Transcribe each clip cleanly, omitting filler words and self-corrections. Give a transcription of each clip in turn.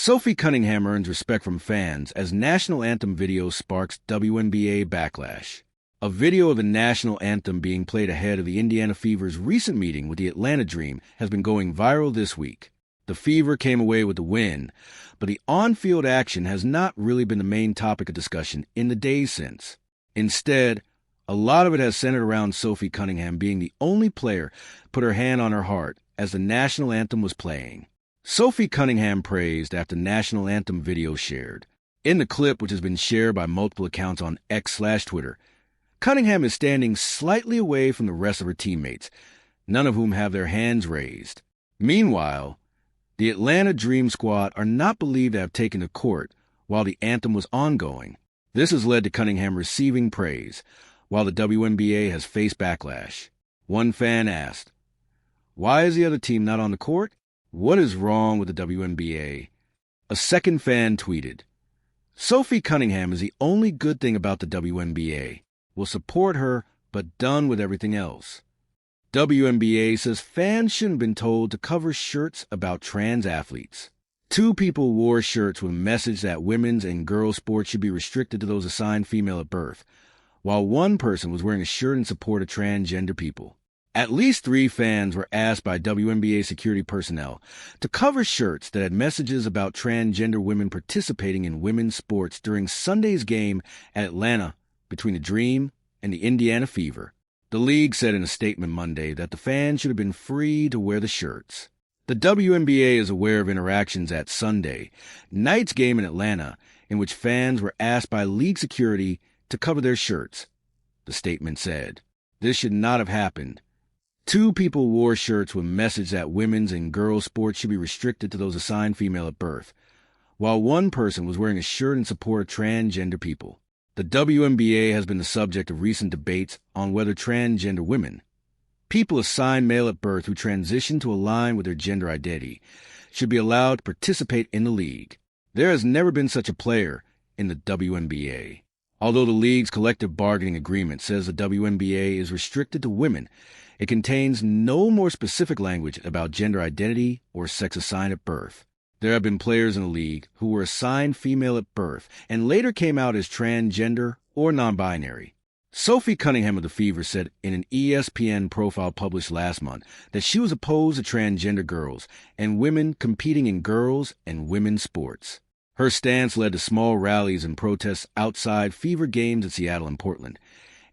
Sophie Cunningham earns respect from fans as national anthem video sparks WNBA backlash. A video of the national anthem being played ahead of the Indiana Fever's recent meeting with the Atlanta Dream has been going viral this week. The Fever came away with the win, but the on-field action has not really been the main topic of discussion in the days since. Instead, a lot of it has centered around Sophie Cunningham being the only player put her hand on her heart as the national anthem was playing. Sophie Cunningham praised after the national anthem video shared. In the clip, which has been shared by multiple accounts on X/Twitter, Cunningham is standing slightly away from the rest of her teammates, none of whom have their hands raised. Meanwhile, the Atlanta Dream squad are not believed to have taken to court while the anthem was ongoing. This has led to Cunningham receiving praise, while the WNBA has faced backlash. One fan asked, "Why is the other team not on the court? What is wrong with the WNBA?" A second fan tweeted, "Sophie Cunningham is the only good thing about the WNBA. We'll support her, but done with everything else." WNBA says fans shouldn't have been told to cover shirts about trans athletes. Two people wore shirts with a message that women's and girls' sports should be restricted to those assigned female at birth, while one person was wearing a shirt in support of transgender people. At least 3 fans were asked by WNBA security personnel to cover shirts that had messages about transgender women participating in women's sports during Sunday's game at Atlanta between the Dream and the Indiana Fever. The league said in a statement Monday that the fans should have been free to wear the shirts. The WNBA is aware of interactions at Sunday night's game in Atlanta in which fans were asked by league security to cover their shirts. The statement said, "This should not have happened. 2 people wore shirts with a message that women's and girls' sports should be restricted to those assigned female at birth, while one person was wearing a shirt in support of transgender people." The WNBA has been the subject of recent debates on whether transgender women, people assigned male at birth who transition to align with their gender identity, should be allowed to participate in the league. There has never been such a player in the WNBA. Although the league's collective bargaining agreement says the WNBA is restricted to women, it contains no more specific language about gender identity or sex assigned at birth. There have been players in the league who were assigned female at birth and later came out as transgender or non-binary. Sophie Cunningham of the Fever said in an ESPN profile published last month that she was opposed to transgender girls and women competing in girls' and women's sports. Her stance led to small rallies and protests outside Fever games in Seattle and Portland,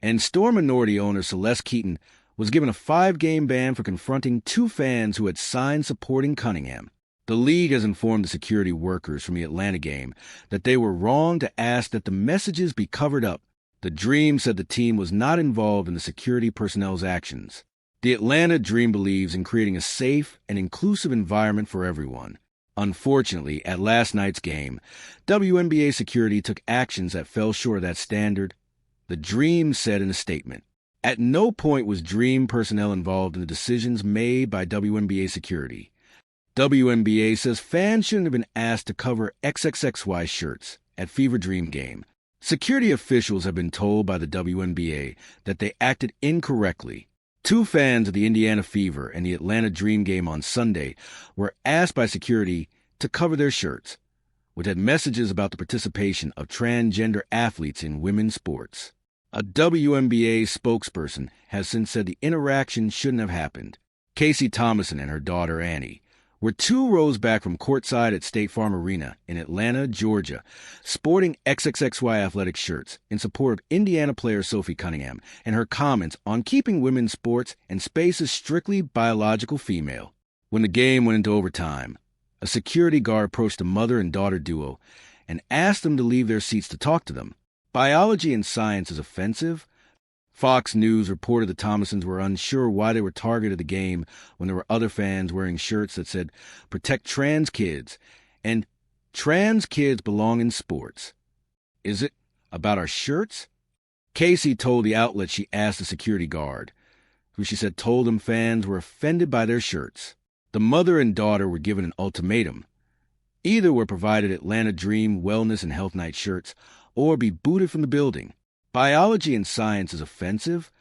and Storm minority owner Celeste Keaton was given a 5-game ban for confronting 2 fans who had signs supporting Cunningham. The league has informed the security workers from the Atlanta game that they were wrong to ask that the messages be covered up. The Dream said the team was not involved in the security personnel's actions. The Atlanta Dream believes in creating a safe and inclusive environment for everyone. Unfortunately, at last night's game, WNBA security took actions that fell short of that standard. The Dream said in a statement, "At no point was Dream personnel involved in the decisions made by WNBA security." WNBA says fans shouldn't have been asked to cover XXXY shirts at Fever Dream game. Security officials have been told by the WNBA that they acted incorrectly. 2 fans of the Indiana Fever and the Atlanta Dream game on Sunday were asked by security to cover their shirts, which had messages about the participation of transgender athletes in women's sports. A WNBA spokesperson has since said the interaction shouldn't have happened. Casey Thomason and her daughter Annie were 2 rows back from courtside at State Farm Arena in Atlanta, Georgia, sporting XXXY athletic shirts in support of Indiana player Sophie Cunningham and her comments on keeping women's sports and spaces strictly biological female. When the game went into overtime, a security guard approached the mother and daughter duo and asked them to leave their seats to talk to them. Biology and science is offensive. Fox News reported the Thomasons were unsure why they were targeted at the game when there were other fans wearing shirts that said, "Protect trans kids," and "Trans kids belong in sports." Is it about our shirts? Casey told the outlet she asked the security guard, who she said told him fans were offended by their shirts. The mother and daughter were given an ultimatum. Either were provided Atlanta Dream Wellness and Health Night shirts or be booted from the building. Biology and science is offensive?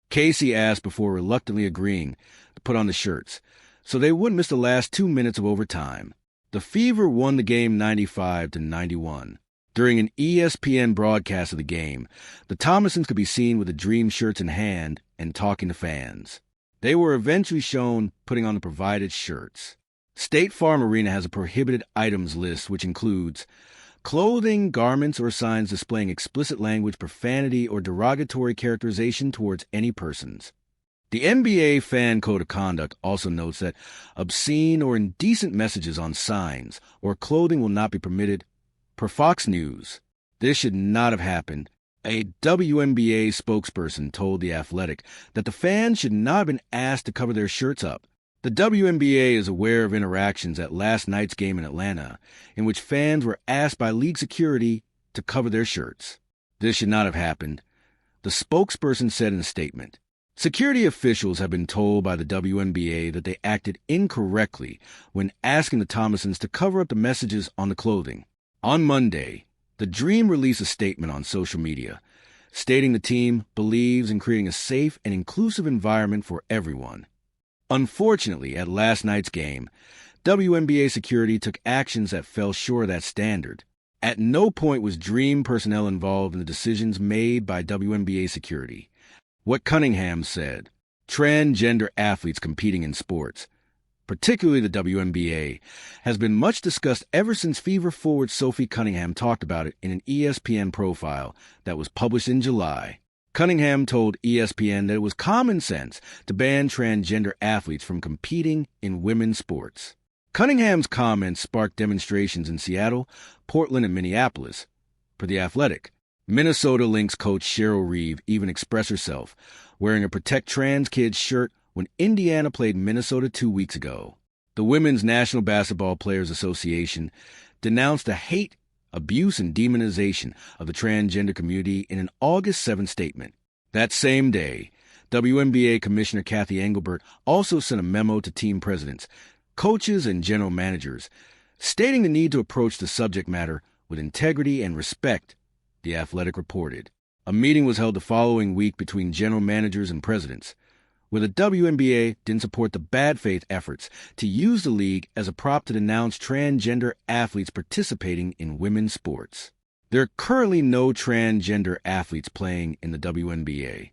Casey asked before reluctantly agreeing to put on the shirts, so they wouldn't miss the last 2 minutes of overtime. The Fever won the game 95-91. During an ESPN broadcast of the game, the Thomasons could be seen with the Dream shirts in hand and talking to fans. They were eventually shown putting on the provided shirts. State Farm Arena has a prohibited items list, which includes clothing, garments, or signs displaying explicit language, profanity, or derogatory characterization towards any persons. The NBA Fan Code of Conduct also notes that obscene or indecent messages on signs or clothing will not be permitted. Per Fox News, this should not have happened. A WNBA spokesperson told The Athletic that the fans should not have been asked to cover their shirts up. The WNBA is aware of interactions at last night's game in Atlanta, in which fans were asked by league security to cover their shirts. This should not have happened, the spokesperson said in a statement. Security officials have been told by the WNBA that they acted incorrectly when asking the Thomasons to cover up the messages on the clothing. On Monday, the Dream released a statement on social media, stating the team believes in creating a safe and inclusive environment for everyone. Unfortunately, at last night's game, WNBA security took actions that fell short of that standard. At no point was Dream personnel involved in the decisions made by WNBA security. What Cunningham said, transgender athletes competing in sports, particularly the WNBA, has been much discussed ever since Fever forward Sophie Cunningham talked about it in an ESPN profile that was published in July. Cunningham told ESPN that it was common sense to ban transgender athletes from competing in women's sports. Cunningham's comments sparked demonstrations in Seattle, Portland, and Minneapolis. Per The Athletic, Minnesota Lynx coach Cheryl Reeve even expressed herself, wearing a Protect Trans Kids shirt when Indiana played Minnesota 2 weeks ago. The Women's National Basketball Players Association denounced the hate, abuse, and demonization of the transgender community in an August 7 statement. That same day, WNBA Commissioner Kathy Engelbert also sent a memo to team presidents, coaches, and general managers, stating the need to approach the subject matter with integrity and respect, The Athletic reported. A meeting was held the following week between general managers and presidents, where the WNBA didn't support the bad faith efforts to use the league as a prop to denounce transgender athletes participating in women's sports. There are currently no transgender athletes playing in the WNBA.